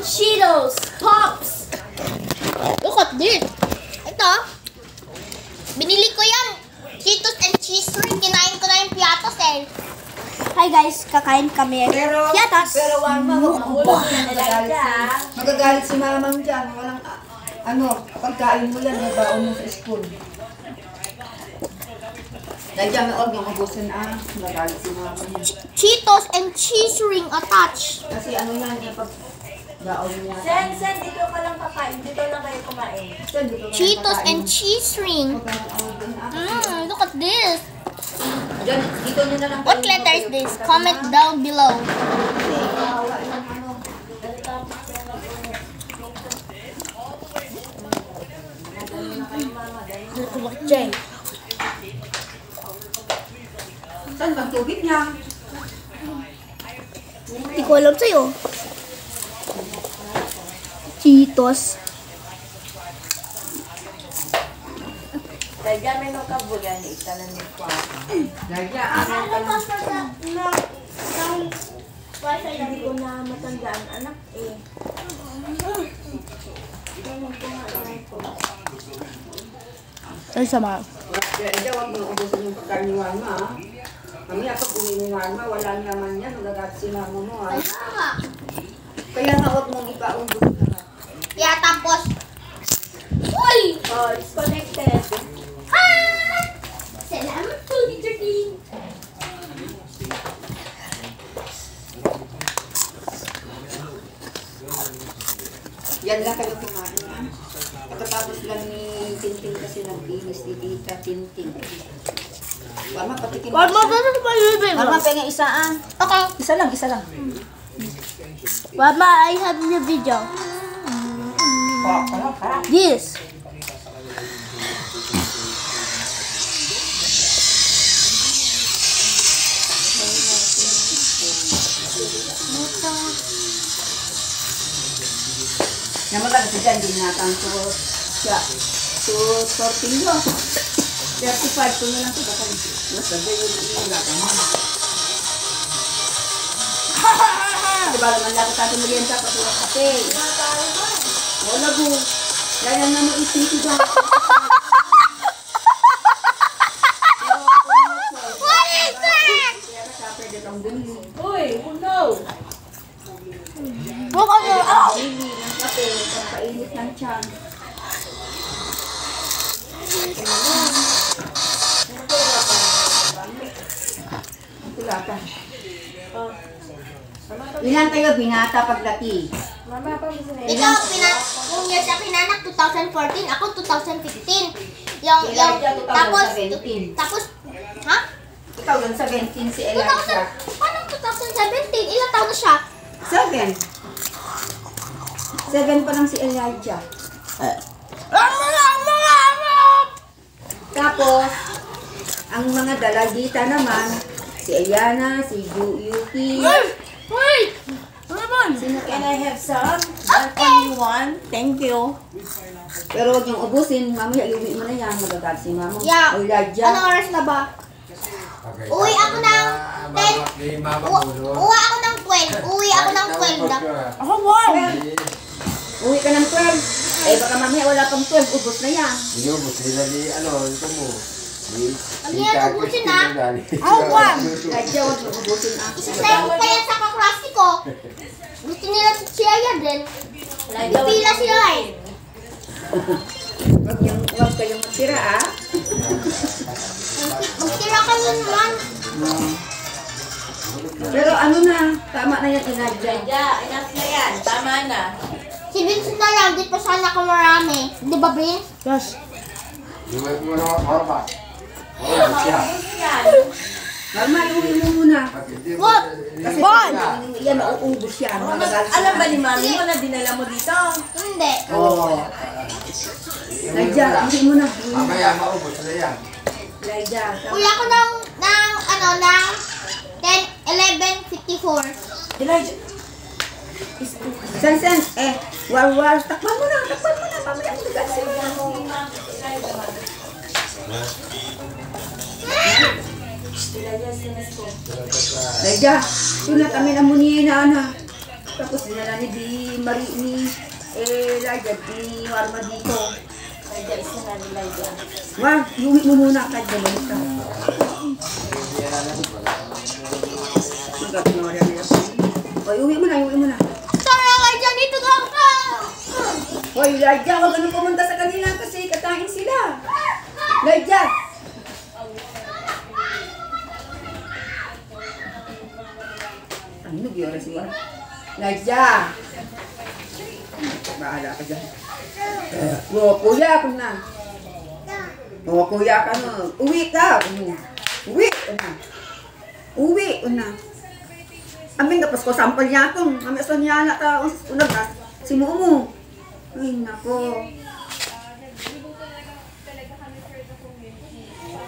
Cheetos Pops. Look at this. Ito. Binili ko yan. Cheetos and cheese ring. Kinain ko na yung piatos eh. Hi guys, kakain kami. Pero Warma, magagalit si mamang dyan. Walang, pagkain mo yan, may baon mo sa school. Dahil dyan, may huwag niyong ubusin magagalit si mamang. Cheetos and cheese ring attached. Kasi ano yan, pag baon niya. Sen, dito ka lang kakain. Dito lang kayo kumain. Cheetos and cheese ring. Look at this. Dito nyo na lang. What letter is this? Comment down below. Saan bang tubig niya? Hindi ko alam sa'yo. Cheetos. Dahil dyan may nakabulan. Italan niyo pa. Dahil dyan, Hindi ko na matandaan anak eh. Ay, sama. Dahil dyan, huwag nyo ubusin yung pagkain ni Warma. Mamaya pag uwi ni Warma, wala naman yan. Magagalit si mama mo. Kaya nga huwag mong ipaubos na. Yeah, tapos. Uy! Oh, it's connected. Salamat po, Teacher Dean. Yan lang kayo kumain ha. Pagkatapos lang ni Tinting kasi nag-inis ni Tita Tinting. Warma, patikin mo. Warma, bakit pa yung Warma, pengen isa Okay. Isa lang. Warma, I have new video. This. Namagal kasi dyan, hindi natang to sorting mo. 35 ko na lang ito. Baka nasabi yung iulatan mo. Diba naman lang ito merienda pati yung kape. Wala po. Kaya naman isiti dyan. What is that? Uy, oh no! Look at your Hindi ng kape, pagkainit ng tiyan. Tulatan. Ilan kayo binata paglaki? Mama, pa gusto na Ikaw, kung years na pinanak, 2014, ako 2015. Tapos, ha? Ikaw yung 17 si Elijah. Paano 2017? Ilang taon na siya? 7 pa lang si Elijah. Tapos, ang mga dalagita naman, si Eliana, si Yuki. Wait! Sino Can ka? I have some? Okay. One? Thank you. Pero huwag niyong ubusin. Mamaya, iuwi mo na yan. Magagalit si mama. Yeah. Elijah. Anong oras na ba? Uwi ako ng 10. Uwi ako ng 12. Uwi ako ng 12 na. Ako, one! Uwi ka ng 12. Eh, baka mamaya wala pang 12. Ubus na yan. Inubos nila ni ito mo. Ang yan, ubusin na. Ako, one! Elijah, huwag niyong ubusin ako. Isasay ko pa yan sa kaklase ko. Gusto nila si Chia din. Pipila sila eh. Huwag kayong magtira, ah. Magtira kayo naman. Pero ano na, tama na yan, Elijah. Enough na yan. Tama na. Si Vincent na lang, di pa sana ka marami. Di ba, Vince? Yes. Iwag mo na ako ba? Oo, siya. Normal, iuwi mo muna. What? Kasi yan, mauubos yan. Magagalit Alam ba siya. ni mami mo na dinala mo dito? Hindi. Oo. Elijah, iuwi mo na. Mamaya maubos na yan. Elijah. Kuya ko ng 10, 11:54. Elijah. Sen, war, takpan mo na. Pamaya mo na. Elijah, sunat kami na muni na, ana. Tapos dinala ni Elijah, ni Warma dito. Elijah, isa na ni Elijah. Wag, iuwi mo muna kahit balik ka. Hoy, iuwi mo na. Tara ka dyan, dito ka ka! Hoy, Elijah, wag ganun pumunta sa kanila kasi katahin sila. Elijah! Ano, nagyora siya? Elijah! Bahala ka dyan. Kuya ko na. Kuya ka na. Uwi ka. Uwi na. Amin tapos ko sampal niya itong. Amin sa niya na ta. Unag na. Si Mumu. Ay, nako.